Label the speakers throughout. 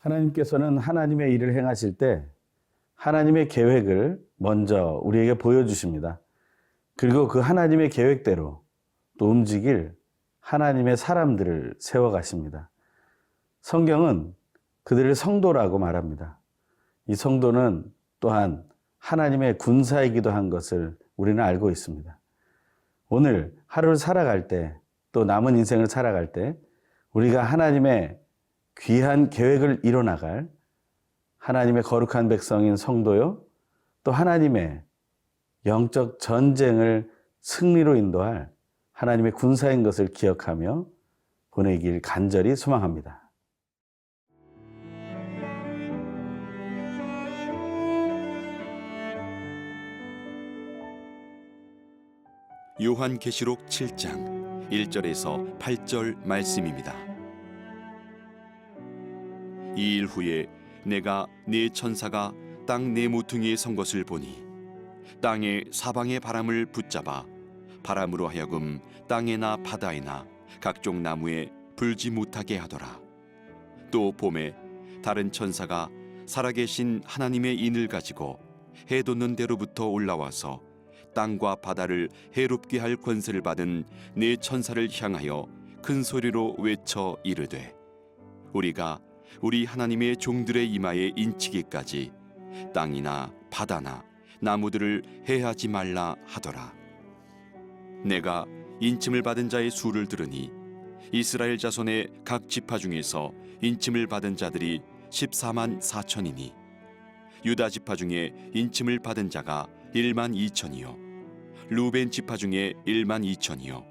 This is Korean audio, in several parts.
Speaker 1: 하나님께서는 하나님의 일을 행하실 때 하나님의 계획을 먼저 우리에게 보여주십니다. 그리고 그 하나님의 계획대로 또 움직일 하나님의 사람들을 세워가십니다. 성경은 그들을 성도라고 말합니다. 이 성도는 또한 하나님의 군사이기도 한 것을 우리는 알고 있습니다. 오늘 하루를 살아갈 때, 또 남은 인생을 살아갈 때 우리가 하나님의 귀한 계획을 이뤄나갈 하나님의 거룩한 백성인 성도요, 또 하나님의 영적 전쟁을 승리로 인도할 하나님의 군사인 것을 기억하며 보내길 간절히 소망합니다.
Speaker 2: 요한계시록 7장 1절에서 8절 말씀입니다. 이 일 후에 내가 네 천사가 땅 네 모퉁이에 선 것을 보니 땅의 사방의 바람을 붙잡아 바람으로 하여금 땅에나 바다에나 각종 나무에 불지 못하게 하더라. 또 봄에 다른 천사가 살아계신 하나님의 인을 가지고 해 돋는 데로부터 올라와서 땅과 바다를 해롭게 할 권세를 받은 네 천사를 향하여 큰 소리로 외쳐 이르되, 우리가 우리 하나님의 종들의 이마에 인치기까지 땅이나 바다나 나무들을 해하지 말라 하더라. 내가 인침을 받은 자의 수를 들으니 이스라엘 자손의 각 지파 중에서 인침을 받은 자들이 14만 4천이니 유다 지파 중에 인침을 받은 자가 1만 2천이요 루벤 지파 중에 1만 2천이요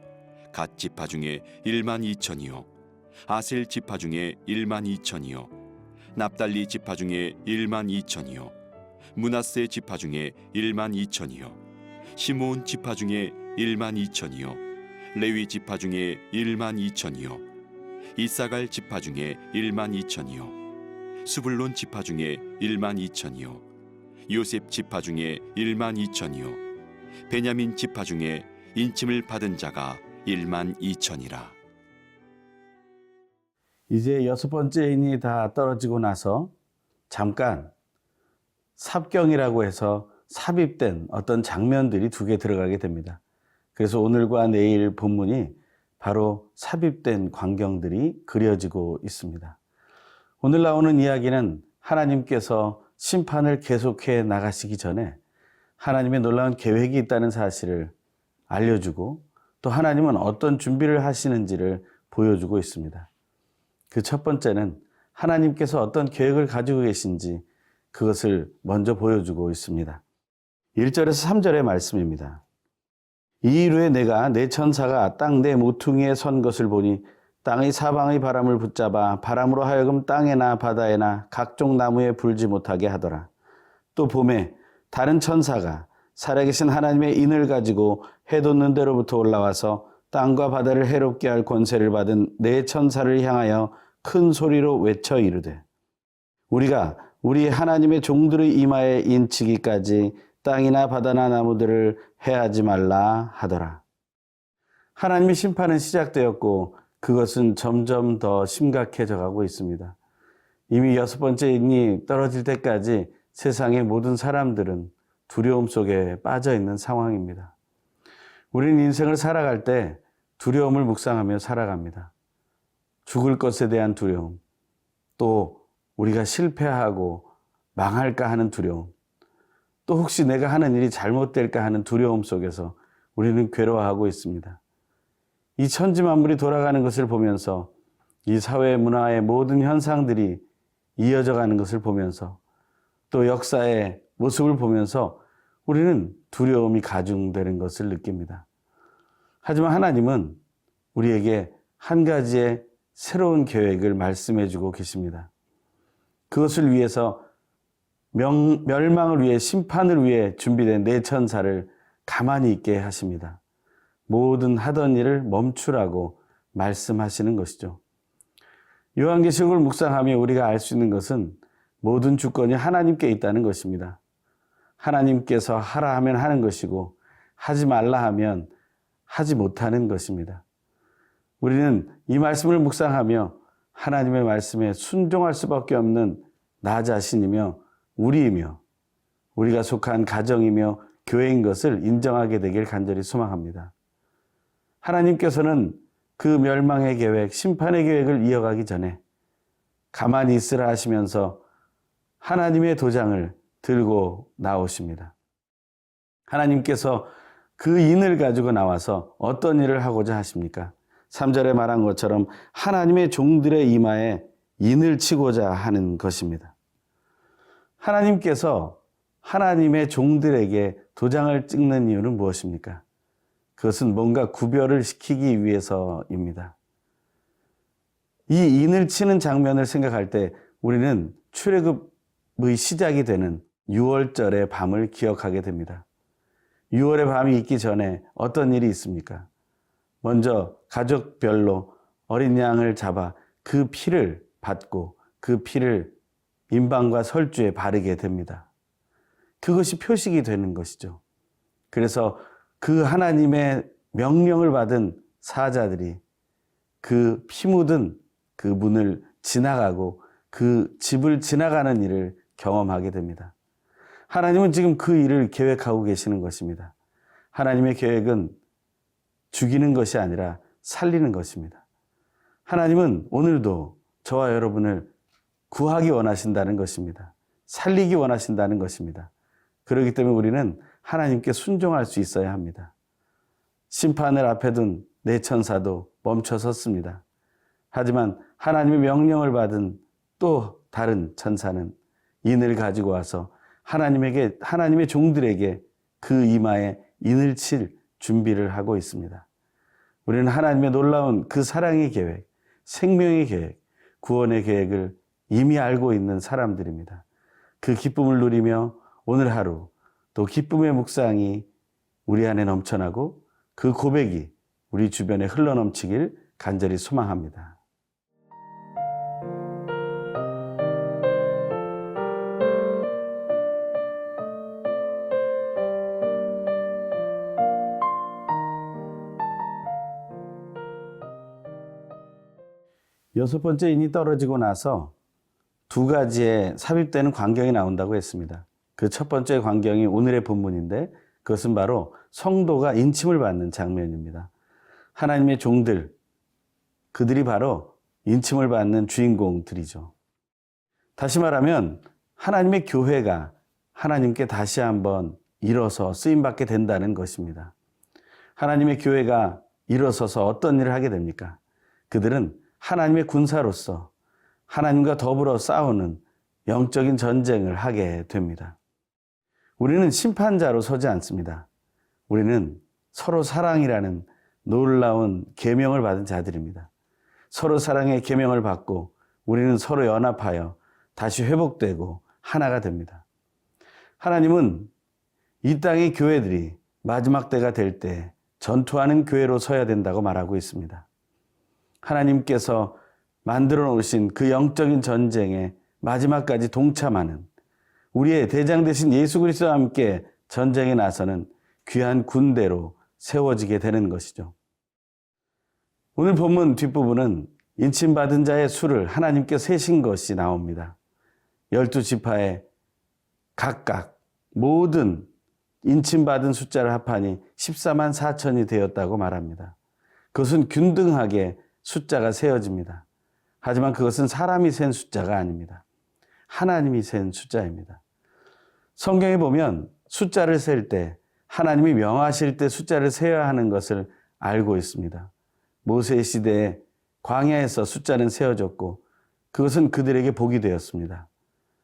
Speaker 2: 갓 지파 중에 1만 2천이요 아셀 지파 중에 1만 2천이요 납달리 지파 중에 1만 2천이요 므낫세 지파 중에 1만 2천이요 시므온 지파 중에 1만 2천이요 레위 지파 중에 1만 2천이요 이사갈 지파 중에 1만 2천이요 스불론 지파 중에 1만 2천이요 요셉 지파 중에 1만 2천이요 베냐민 지파 중에 인침을 받은 자가 1만 2천이라.
Speaker 1: 이제 여섯 번째 인이 다 떨어지고 나서 잠깐 삽경이라고 해서 삽입된 어떤 장면들이 두 개 들어가게 됩니다. 그래서 오늘과 내일 본문이 바로 삽입된 광경들이 그려지고 있습니다. 오늘 나오는 이야기는 하나님께서 심판을 계속해 나가시기 전에 하나님의 놀라운 계획이 있다는 사실을 알려주고 또 하나님은 어떤 준비를 하시는지를 보여주고 있습니다. 그 첫 번째는 하나님께서 어떤 계획을 가지고 계신지 그것을 먼저 보여주고 있습니다. 1절에서 3절의 말씀입니다. 이 일 후에 내가 내 천사가 땅 내 모퉁이에 선 것을 보니 땅의 사방의 바람을 붙잡아 바람으로 하여금 땅에나 바다에나 각종 나무에 불지 못하게 하더라. 또 봄에 다른 천사가 살아계신 하나님의 인을 가지고 해 돋는 데로부터 올라와서 땅과 바다를 해롭게 할 권세를 받은 네 천사를 향하여 큰 소리로 외쳐 이르되, 우리가 우리 하나님의 종들의 이마에 인치기까지 땅이나 바다나 나무들을 해하지 말라 하더라. 하나님의 심판은 시작되었고 그것은 점점 더 심각해져 가고 있습니다. 이미 여섯 번째 인이 떨어질 때까지 세상의 모든 사람들은 두려움 속에 빠져 있는 상황입니다. 우리는 인생을 살아갈 때 두려움을 묵상하며 살아갑니다. 죽을 것에 대한 두려움, 또 우리가 실패하고 망할까 하는 두려움, 또 혹시 내가 하는 일이 잘못될까 하는 두려움 속에서 우리는 괴로워하고 있습니다. 이 천지만물이 돌아가는 것을 보면서 이 사회 문화의 모든 현상들이 이어져 가는 것을 보면서 또 역사의 모습을 보면서 우리는 두려움이 가중되는 것을 느낍니다. 하지만 하나님은 우리에게 한 가지의 새로운 계획을 말씀해 주고 계십니다. 그것을 위해서 멸망을 위해 심판을 위해 준비된 네 천사를 가만히 있게 하십니다. 모든 하던 일을 멈추라고 말씀하시는 것이죠. 요한계시록을 묵상하며 우리가 알 수 있는 것은 모든 주권이 하나님께 있다는 것입니다. 하나님께서 하라 하면 하는 것이고 하지 말라 하면 하지 못하는 것입니다. 우리는 이 말씀을 묵상하며 하나님의 말씀에 순종할 수밖에 없는 나 자신이며 우리이며 우리가 속한 가정이며 교회인 것을 인정하게 되길 간절히 소망합니다. 하나님께서는 그 멸망의 계획, 심판의 계획을 이어가기 전에 가만히 있으라 하시면서 하나님의 도장을 들고 나오십니다. 하나님께서 그 인을 가지고 나와서 어떤 일을 하고자 하십니까? 3절에 말한 것처럼 하나님의 종들의 이마에 인을 치고자 하는 것입니다. 하나님께서 하나님의 종들에게 도장을 찍는 이유는 무엇입니까? 그것은 뭔가 구별을 시키기 위해서입니다. 이 인을 치는 장면을 생각할 때 우리는 출애굽의 시작이 되는 6월절의 밤을 기억하게 됩니다. 6월의 밤이 있기 전에 어떤 일이 있습니까? 먼저 가족별로 어린 양을 잡아 그 피를 받고 그 피를 임방과 설주에 바르게 됩니다. 그것이 표식이 되는 것이죠. 그래서 그 하나님의 명령을 받은 사자들이 그 피 묻은 그 문을 지나가고 그 집을 지나가는 일을 경험하게 됩니다. 하나님은 지금 그 일을 계획하고 계시는 것입니다. 하나님의 계획은 죽이는 것이 아니라 살리는 것입니다. 하나님은 오늘도 저와 여러분을 구하기 원하신다는 것입니다. 살리기 원하신다는 것입니다. 그렇기 때문에 우리는 하나님께 순종할 수 있어야 합니다. 심판을 앞에 둔 내 천사도 멈춰 섰습니다. 하지만 하나님의 명령을 받은 또 다른 천사는 인을 가지고 와서 하나님의 종들에게 그 이마에 인을 칠 준비를 하고 있습니다. 우리는 하나님의 놀라운 그 사랑의 계획, 생명의 계획, 구원의 계획을 이미 알고 있는 사람들입니다. 그 기쁨을 누리며 오늘 하루 또 기쁨의 묵상이 우리 안에 넘쳐나고 그 고백이 우리 주변에 흘러넘치길 간절히 소망합니다. 여섯 번째 인이 떨어지고 나서 두 가지의 삽입되는 광경이 나온다고 했습니다. 그 첫 번째 광경이 오늘의 본문인데 그것은 바로 성도가 인침을 받는 장면입니다. 하나님의 종들, 그들이 바로 인침을 받는 주인공들이죠. 다시 말하면 하나님의 교회가 하나님께 다시 한번 일어서 쓰임받게 된다는 것입니다. 하나님의 교회가 일어서서 어떤 일을 하게 됩니까? 그들은 하나님의 군사로서 하나님과 더불어 싸우는 영적인 전쟁을 하게 됩니다. 우리는 심판자로 서지 않습니다. 우리는 서로 사랑이라는 놀라운 계명을 받은 자들입니다. 서로 사랑의 계명을 받고 우리는 서로 연합하여 다시 회복되고 하나가 됩니다. 하나님은 이 땅의 교회들이 마지막 때가 될 때 전투하는 교회로 서야 된다고 말하고 있습니다. 하나님께서 만들어 놓으신 그 영적인 전쟁에 마지막까지 동참하는 우리의 대장 되신 예수 그리스도와 함께 전쟁에 나서는 귀한 군대로 세워지게 되는 것이죠. 오늘 본문 뒷부분은 인침받은 자의 수를 하나님께 세신 것이 나옵니다. 12지파에 각각 모든 인침받은 숫자를 합하니 14만 4천이 되었다고 말합니다. 그것은 균등하게 숫자가 세어집니다. 하지만 그것은 사람이 센 숫자가 아닙니다. 하나님이 센 숫자입니다. 성경에 보면 숫자를 셀 때 하나님이 명하실 때 숫자를 세어야 하는 것을 알고 있습니다. 모세 시대에 광야에서 숫자는 세어졌고 그것은 그들에게 복이 되었습니다.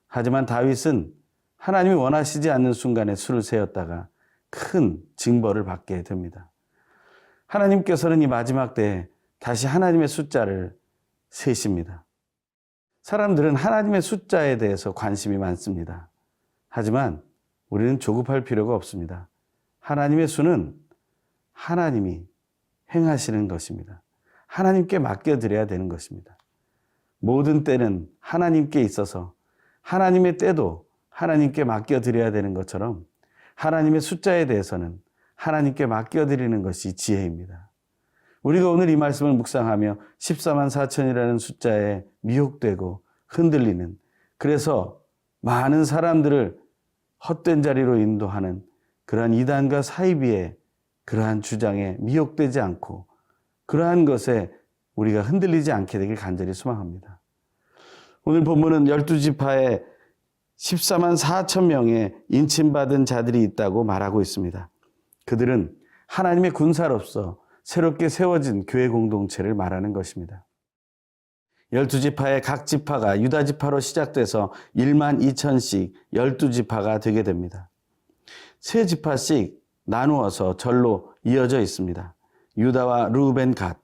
Speaker 1: 하지만 다윗은 하나님이 원하시지 않는 순간에 수를 세었다가 큰 징벌을 받게 됩니다. 하나님께서는 이 마지막 때에 다시 하나님의 숫자를 세십니다. 사람들은 하나님의 숫자에 대해서 관심이 많습니다. 하지만 우리는 조급할 필요가 없습니다. 하나님의 수는 하나님이 행하시는 것입니다. 하나님께 맡겨드려야 되는 것입니다. 모든 때는 하나님께 있어서 하나님의 때도 하나님께 맡겨드려야 되는 것처럼 하나님의 숫자에 대해서는 하나님께 맡겨드리는 것이 지혜입니다. 우리가 오늘 이 말씀을 묵상하며 14만 4천이라는 숫자에 미혹되고 흔들리는, 그래서 많은 사람들을 헛된 자리로 인도하는 그러한 이단과 사이비의 그러한 주장에 미혹되지 않고 그러한 것에 우리가 흔들리지 않게 되길 간절히 소망합니다. 오늘 본문은 12지파에 14만 4천 명의 인침받은 자들이 있다고 말하고 있습니다. 그들은 하나님의 군사로서 새롭게 세워진 교회 공동체를 말하는 것입니다. 12지파의 각 지파가 유다지파로 시작돼서 1만 2천씩 12지파가 되게 됩니다. 세 지파씩 나누어서 절로 이어져 있습니다. 유다와 르우벤 갓,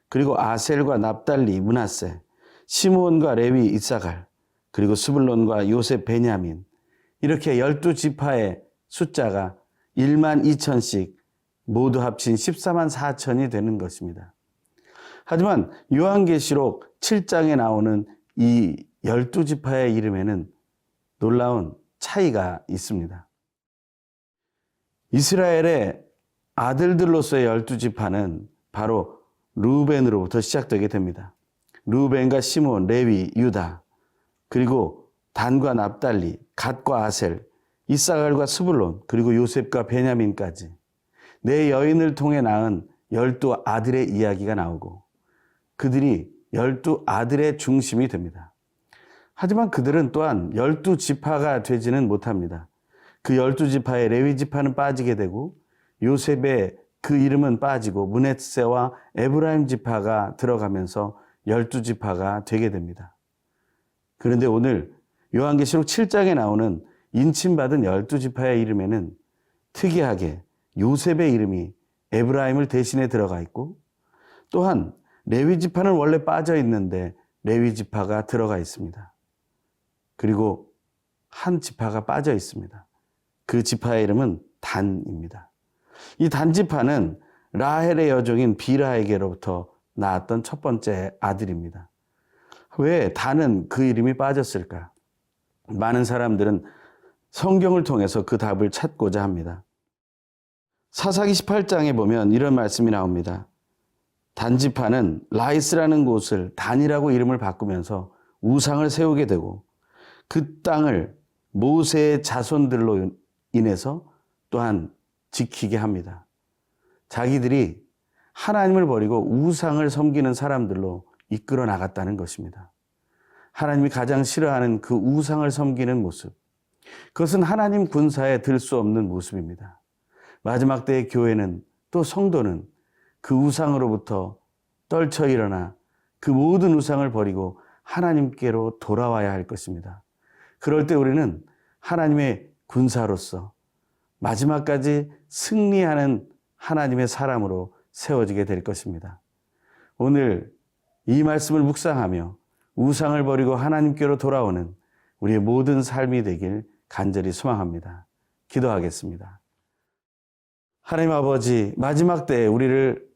Speaker 1: 그리고 아셀과 납달리, 므낫세, 시므온과 레위, 이사갈, 그리고 스불론과 요셉, 베냐민, 이렇게 12지파의 숫자가 1만 2천씩 모두 합친 14만 4천이 되는 것입니다. 하지만 요한계시록 7장에 나오는 이 12지파의 이름에는 놀라운 차이가 있습니다. 이스라엘의 아들들로서의 12지파는 바로 르우벤으로부터 시작되게 됩니다. 르우벤과 시므온, 레위, 유다, 그리고 단과 납달리, 갓과 아셀, 이사갈과 스불론, 그리고 요셉과 베냐민까지 네 여인을 통해 낳은 12아들의 이야기가 나오고 그들이 12아들의 중심이 됩니다. 하지만 그들은 또한 12지파가 되지는 못합니다. 그 12지파의 레위지파는 빠지게 되고 요셉의 그 이름은 빠지고 므낫세와 에브라임 지파가 들어가면서 12지파가 되게 됩니다. 그런데 오늘 요한계시록 7장에 나오는 인침받은 12지파의 이름에는 특이하게 요셉의 이름이 에브라임을 대신해 들어가 있고 또한 레위지파는 원래 빠져 있는데 레위지파가 들어가 있습니다. 그리고 한 지파가 빠져 있습니다. 그 지파의 이름은 단입니다. 이 단지파는 라헬의 여종인 비라에게로부터 낳았던 첫 번째 아들입니다. 왜 단은 그 이름이 빠졌을까? 많은 사람들은 성경을 통해서 그 답을 찾고자 합니다. 사사기 18장에 보면 이런 말씀이 나옵니다. 단지파는 라이스라는 곳을 단이라고 이름을 바꾸면서 우상을 세우게 되고 그 땅을 모세의 자손들로 인해서 또한 지키게 합니다. 자기들이 하나님을 버리고 우상을 섬기는 사람들로 이끌어 나갔다는 것입니다. 하나님이 가장 싫어하는 그 우상을 섬기는 모습, 그것은 하나님 군사에 들 수 없는 모습입니다. 마지막 때의 교회는 또 성도는 그 우상으로부터 떨쳐 일어나 그 모든 우상을 버리고 하나님께로 돌아와야 할 것입니다. 그럴 때 우리는 하나님의 군사로서 마지막까지 승리하는 하나님의 사람으로 세워지게 될 것입니다. 오늘 이 말씀을 묵상하며 우상을 버리고 하나님께로 돌아오는 우리의 모든 삶이 되길 간절히 소망합니다. 기도하겠습니다. 하나님 아버지, 마지막 때에 우리를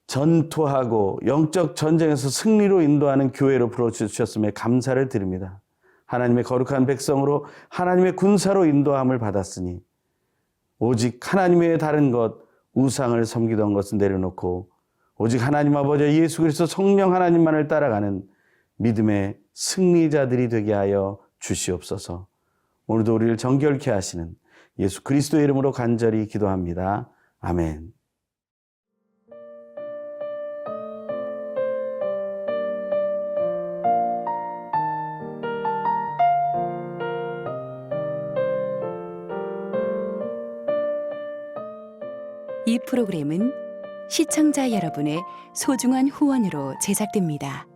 Speaker 1: 전투하고 영적 전쟁에서 승리로 인도하는 교회로 불러주셨음에 감사를 드립니다. 하나님의 거룩한 백성으로 하나님의 군사로 인도함을 받았으니 오직 하나님 외에 다른 것, 우상을 섬기던 것은 내려놓고 오직 하나님 아버지 예수 그리스도 성령 하나님만을 따라가는 믿음의 승리자들이 되게 하여 주시옵소서. 오늘도 우리를 정결케 하시는 예수 그리스도의 이름으로 간절히 기도합니다. 아멘.
Speaker 3: 이 프로그램은 시청자 여러분의 소중한 후원으로 제작됩니다.